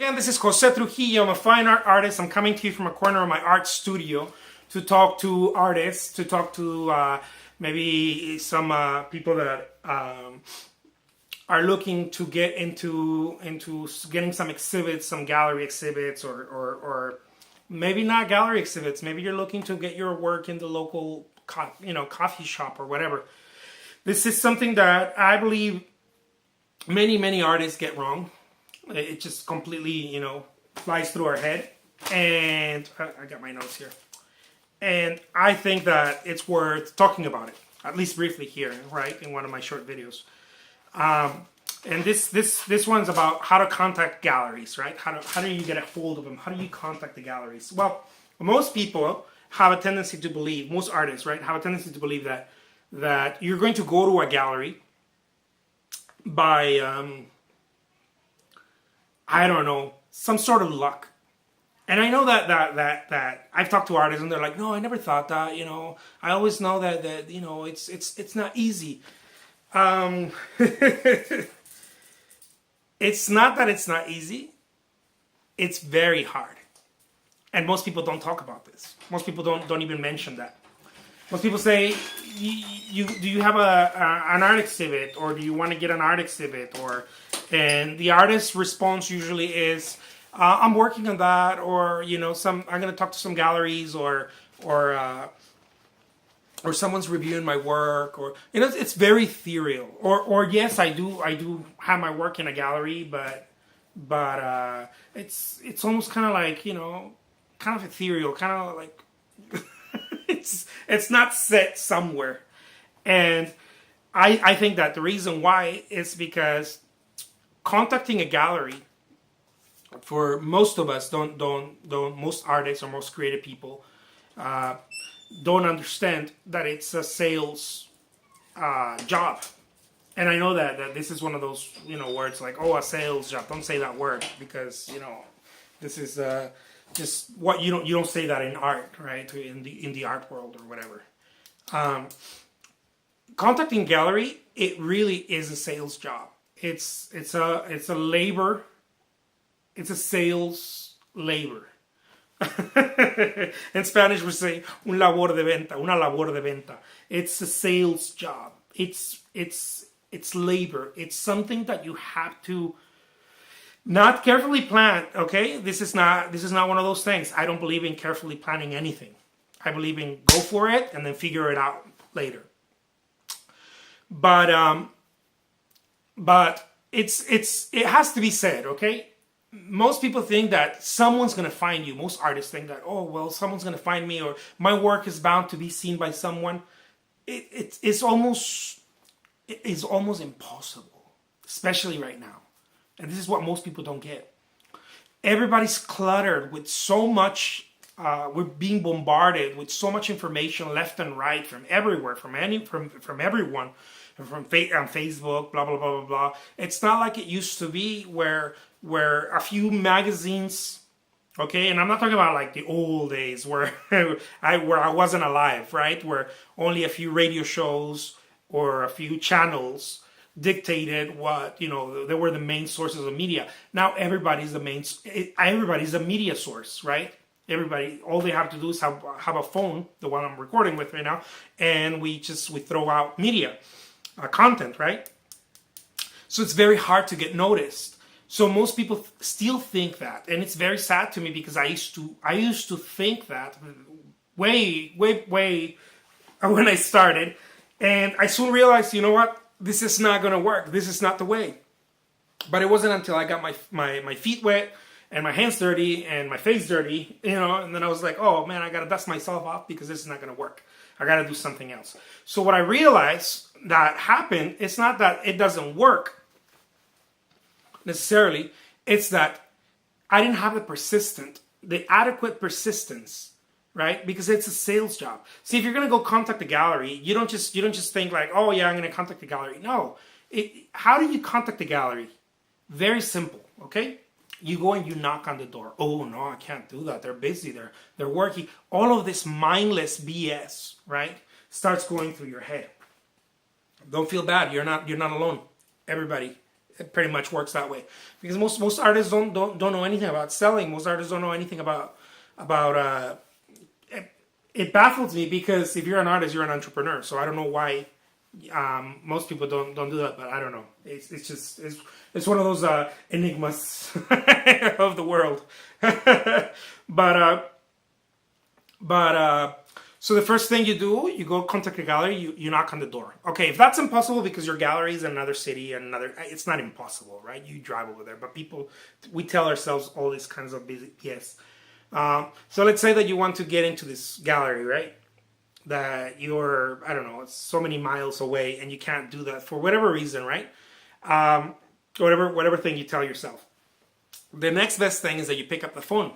Again, this is Jose Trujillo. I'm a fine art artist. I'm coming to you from a corner of my art studio to talk to artists, to talk to maybe some people that are looking to get into getting some exhibits, some gallery exhibits, or maybe not gallery exhibits. Maybe you're looking to get your work in the local coffee shop or whatever. This is something that I believe many artists get wrong. It just completely, flies through our head. And I got my notes here. And I think that it's worth talking about it, at least briefly here, right, in one of my short videos. And this one's about how to contact galleries, right? How do you get a hold of them? How do you contact the galleries? Well, most people have a tendency to believe, most artists, right, have a tendency to believe that you're going to go to a gallery by I don't know, some sort of luck. And I know that I've talked to artists and they're like, no, I never thought that, I always know that it's not easy. It's not that it's not easy. It's very hard. And most people don't talk about this. Most people don't even mention that. Most people say, do you have an art exhibit, or do you want to get an art exhibit, and the artist's response usually is, I'm working on that, or I'm going to talk to some galleries, or someone's reviewing my work, or it's very ethereal. Or yes, I do have my work in a gallery, but it's almost kind of like kind of ethereal, kind of like. It's not set somewhere. And I think that the reason why is because contacting a gallery, for most of us, most artists or most creative people don't understand that it's a sales job. And I know that this is one of those words like, oh, a sales job. Don't say that word, because this is just what you don't say that in art, right? In the art world or whatever. Contacting gallery, it really is a sales job. It's a labor. It's a sales labor. In Spanish we say un labor de venta, una labor de venta. It's a sales job. It's labor. It's something that you have to not carefully plan, okay? This is not one of those things. I don't believe in carefully planning anything. I believe in go for it and then figure it out later. But it has to be said, okay? Most people think that someone's going to find you. Most artists think that, oh, well, someone's going to find me, or my work is bound to be seen by someone. It's almost impossible, especially right now. And this is what most people don't get. Everybody's cluttered with so much, we're being bombarded with so much information left and right from everywhere, from everyone, from on Facebook, blah, blah, blah, blah, blah. It's not like it used to be where a few magazines, okay, and I'm not talking about like the old days where I wasn't alive, right? Where only a few radio shows or a few channels dictated what they were the main sources of media. Now everybody's a media source, right? Everybody, all they have to do is have a phone, the one I'm recording with right now, and we throw out media content, right? So it's very hard to get noticed. So most people still think that, and it's very sad to me, because I used to think that way when I started, and I soon realized, you know what? This is not going to work. This is not the way. But it wasn't until I got my feet wet and my hands dirty and my face dirty, and then I was like, oh man, I got to dust myself off, because this is not going to work. I got to do something else. So what I realized that happened, it's not that it doesn't work necessarily. It's that I didn't have the adequate persistence, right? Because it's a sales job. See, if you're going to go contact a gallery, you don't just think like, oh yeah, I'm going to contact the gallery. No. How do you contact the gallery? Very simple, okay? You go and you knock on the door. Oh no, I can't do that. They're busy. They're working. All of this mindless BS, right, starts going through your head. Don't feel bad. You're not alone. Everybody It pretty much works that way because most artists don't know anything about selling. Most artists don't know anything about. It baffles me because if you're an artist, you're an entrepreneur. So I don't know why most people don't do that, but I don't know. It's just it's one of those enigmas of the world. but so the first thing you do, you go contact a gallery, you knock on the door. Okay, if that's impossible because your gallery is in another city and it's not impossible, right? You drive over there, but we tell ourselves all these kinds of BS. So let's say that you want to get into this gallery, right? That you're, I don't know, it's so many miles away and you can't do that for whatever reason, right? Whatever thing you tell yourself. The next best thing is that you pick up the phone.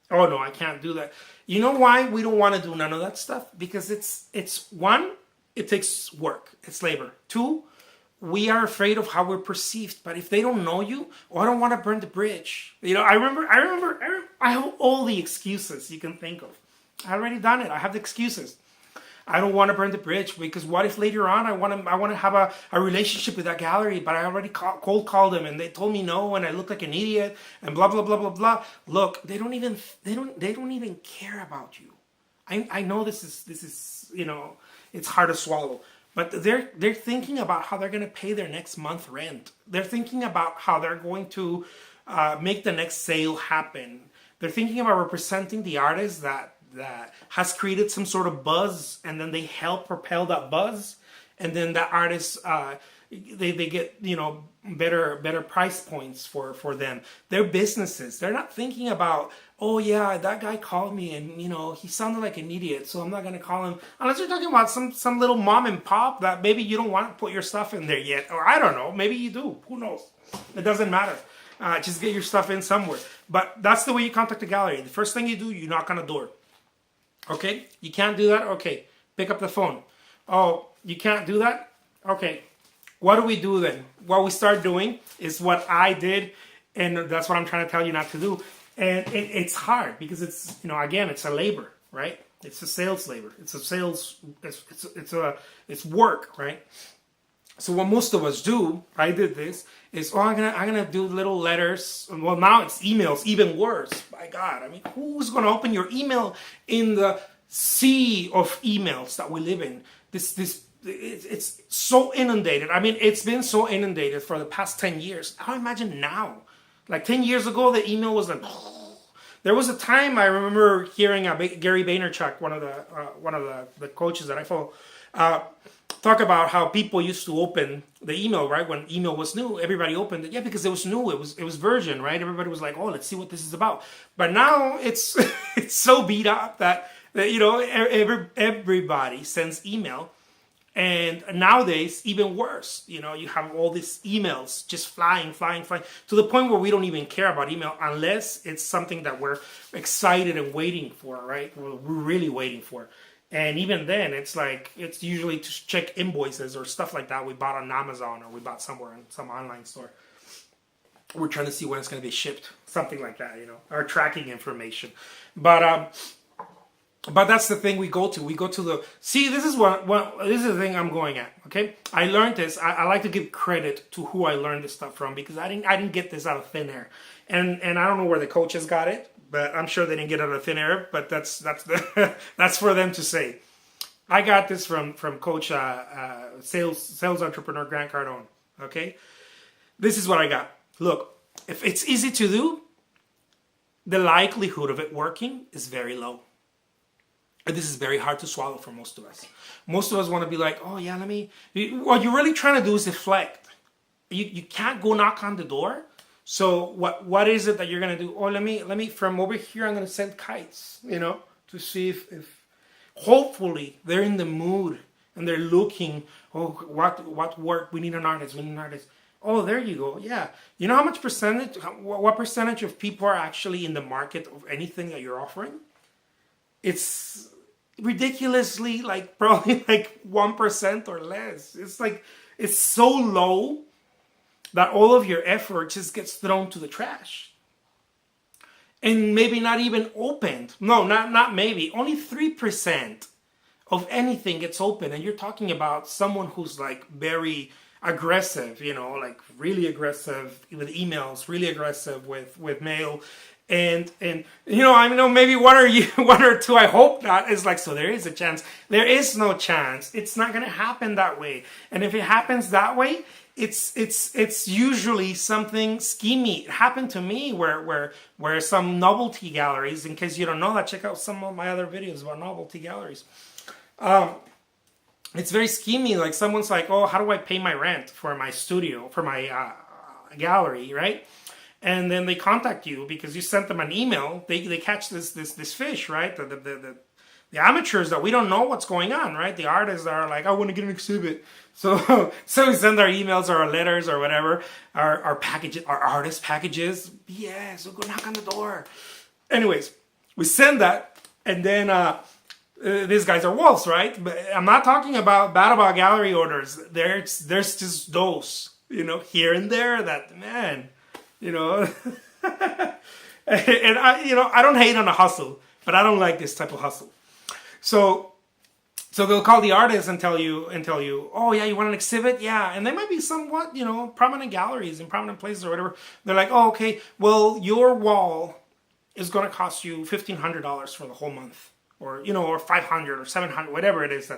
Oh no, I can't do that. You know why we don't want to do none of that stuff? Because it's one, it takes work. It's labor. Two, we are afraid of how we're perceived. But if they don't know you, I don't want to burn the bridge. You know, I have all the excuses you can think of. I already done it. I have the excuses. I don't want to burn the bridge because what if later on I want to have a relationship with that gallery, but I already cold called them and they told me no and I look like an idiot and blah blah blah blah blah. Look, they don't even care about you. I know this is you know, it's hard to swallow, but they're thinking about how they're going to pay their next month rent. They're thinking about how they're going to make the next sale happen. They're thinking about representing the artist that has created some sort of buzz, and then they help propel that buzz, and then the artists they get, you know, better price points for them. Their businesses, they're not thinking about, oh yeah, that guy called me and, you know, he sounded like an idiot, so I'm not gonna call him, unless you're talking about some little mom and pop that maybe you don't want to put your stuff in there yet, or I don't know, maybe you do, who knows. It doesn't matter. Just get your stuff in somewhere. But that's the way you contact a gallery. The first thing you do, you knock on a door. Okay, you can't do that? Okay, pick up the phone. Oh, you can't do that? Okay, what do we do then? What we start doing is what I did, and that's what I'm trying to tell you not to do. And it's hard because it's, you know, again, it's a labor, right? It's a sales labor. It's a sales, it's work, right? So what most of us do, I did this, is, oh, I'm gonna do little letters. Well, now it's emails, even worse. My God, I mean, who's gonna open your email in the sea of emails that we live in? It's so inundated. I mean, it's been so inundated for the past 10 years. I imagine now. Like 10 years ago, the email was like. There was a time I remember hearing Gary Vaynerchuk, one of the coaches that I follow, talk about how people used to open the email, right? When email was new, everybody opened it. Yeah, because it was new. It was version, right? Everybody was like, oh, let's see what this is about. But now it's it's so beat up that you know, everybody sends email. And nowadays, even worse, you know, you have all these emails just flying, to the point where we don't even care about email unless it's something that we're excited and waiting for, right? We're really waiting for. And even then, it's like, it's usually to check invoices or stuff like that we bought on Amazon or we bought somewhere in some online store. We're trying to see when it's going to be shipped, something like that, you know, our tracking information. But that's the thing we go to. We go to the, see, this is this is the thing I'm going at, okay? I learned this. I like to give credit to who I learned this stuff from because I didn't get this out of thin air. And I don't know where the coaches got it, but I'm sure they didn't get it out of thin air, but that's that's for them to say. I got this from Coach sales entrepreneur Grant Cardone, okay? This is what I got. Look, if it's easy to do, the likelihood of it working is very low. And this is very hard to swallow for most of us. Most of us want to be like, oh yeah, what you're really trying to do is deflect. You can't go knock on the door. So what is it that you're going to do? Oh, let me from over here, I'm going to send kites, you know, to see if hopefully they're in the mood and they're looking, oh, what work? We need an artist. Oh, there you go. Yeah. You know how much percentage, what percentage of people are actually in the market of anything that you're offering? It's ridiculously, like, probably like 1% or less. It's like, it's so low that all of your effort just gets thrown to the trash. And maybe not even opened. No, not maybe. Only 3% of anything gets open. And you're talking about someone who's like very, aggressive, like really aggressive with emails, really aggressive with mail. And I know maybe one or two, I hope not, is like, so there is a chance. There is no chance. It's not going to happen that way. And if it happens that way, it's usually something schemy. It happened to me where some novelty galleries, in case you don't know that, check out some of my other videos about novelty galleries. It's very schemy. Like someone's like, oh, how do I pay my rent for my studio, for my gallery, right? And then they contact you because you sent them an email. They catch this fish, right? The amateurs that we don't know what's going on, right? The artists are like, I want to get an exhibit. So we send our emails or our letters or whatever, our packages, our artist packages. Yeah, so go knock on the door. Anyways, we send that, and then these guys are wolves, right? But I'm not talking about bad about gallery orders. There's just those, here and there that, man, and I don't hate on the hustle, but I don't like this type of hustle. So they'll call the artist and tell you, oh yeah, you want an exhibit? Yeah. And they might be somewhat, prominent galleries in prominent places or whatever. They're like, oh, okay, well, your wall is going to cost you $1,500 for the whole month. Or, or 500 or 700, whatever it is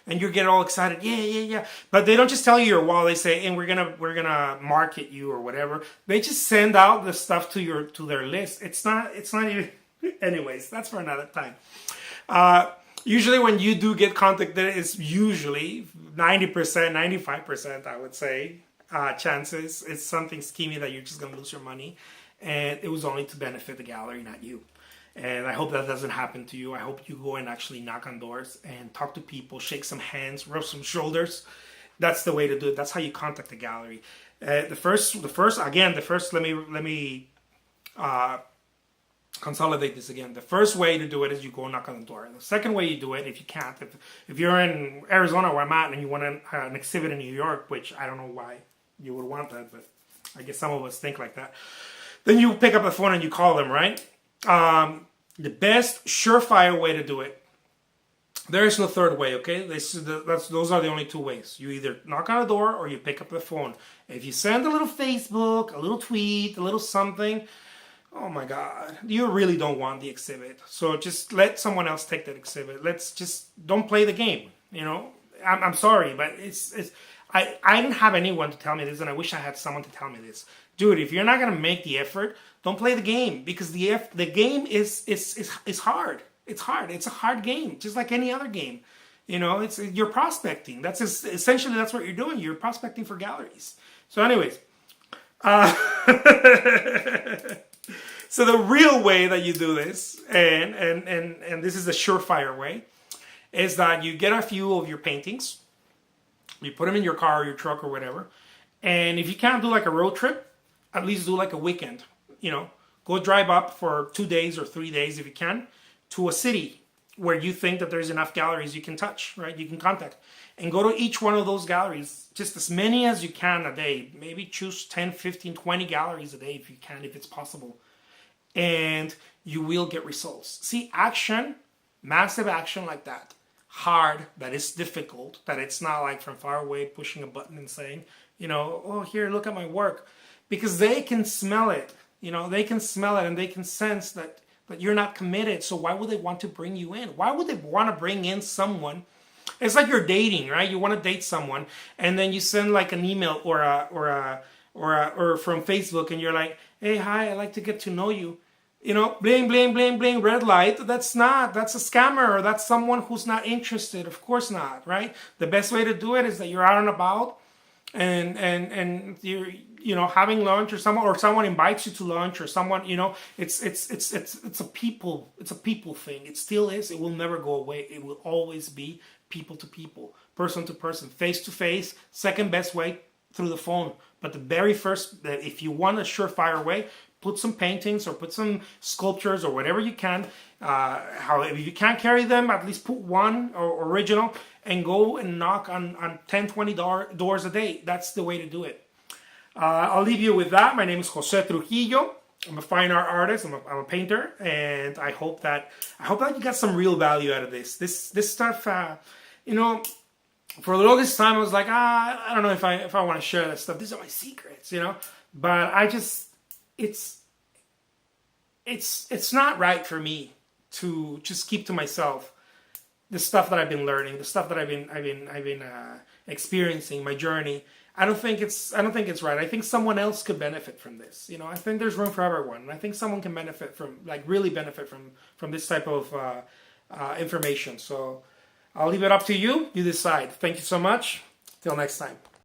and you get all excited. Yeah. But they don't just tell you your wall. They say, and we're gonna market you or whatever. They just send out the stuff to their list. It's not even, anyways, that's for another time. Usually when you do get contacted, it's usually 90%, 95%, I would say, chances. It's something schemy that you're just gonna lose your money. And it was only to benefit the gallery, not you. And I hope that doesn't happen to you. I hope you go and actually knock on doors and talk to people, shake some hands, rub some shoulders. That's the way to do it. That's how you contact the gallery. The first, let me consolidate this again. The first way to do it is you go knock on the door. And the second way you do it, if you can't, if you're in Arizona where I'm at and you want an exhibit in New York, which I don't know why you would want that, but I guess some of us think like that. Then you pick up the phone and you call them, right? The best surefire way to do it. There is no third way, okay? Those are the only two ways. You either knock on a door or you pick up the phone. If you send a little Facebook, a little tweet, a little something, oh my God, you really don't want the exhibit. So just let someone else take that exhibit. Don't play the game. I'm sorry, but I didn't have anyone to tell me this, and I wish I had someone to tell me this. Dude, if you're not gonna make the effort, don't play the game, because the game is hard. It's hard. It's a hard game, just like any other game. You're prospecting. Essentially that's what you're doing. You're prospecting for galleries. So, anyways, so the real way that you do this, and this is the surefire way, is that you get a few of your paintings, you put them in your car or your truck or whatever, and if you can't do like a road trip, at least do like a weekend. Go drive up for 2 days or 3 days if you can to a city where you think that there's enough galleries you can touch, right? You can contact. And go to each one of those galleries, just as many as you can a day. Maybe choose 10, 15, 20 galleries a day if you can, if it's possible. And you will get results. See, action, massive action like that, hard, that is difficult, that it's not like from far away pushing a button and saying, oh, here, look at my work. Because they can smell it. They can smell it and they can sense that you're not committed. So why would they want to bring you in? Why would they want to bring in someone? It's like you're dating, right? You want to date someone, and then you send like an email or from Facebook, and you're like, hey, hi, I'd like to get to know you. Bling, bling, bling, bling, red light. That's a scammer, or that's someone who's not interested. Of course not, right? The best way to do it is that you're out and about, and you're having lunch, or someone invites you to lunch, or someone, it's a people thing. It still is. It will never go away. It will always be people to people, person to person, face to face. Second best way, through the phone. But the very first, if you want a surefire way, put some paintings or put some sculptures or whatever you can. If you can't carry them, at least put one or original, and go and knock on 10, 20 doors a day. That's the way to do it. I'll leave you with that. My name is Jose Trujillo. I'm a fine art artist. I'm a painter, and I hope that you got some real value out of this. This stuff, for the longest time, I was like, I don't know if I want to share that stuff. These are my secrets, you know. But I just, it's not right for me to just keep to myself the stuff that I've been learning, the stuff that I've been experiencing, my journey. I don't think it's right. I think someone else could benefit from this. You know, I think there's room for everyone, and I think someone can benefit from, like, really benefit from this type of information. So I'll leave it up to you. You decide. Thank you so much. Till next time.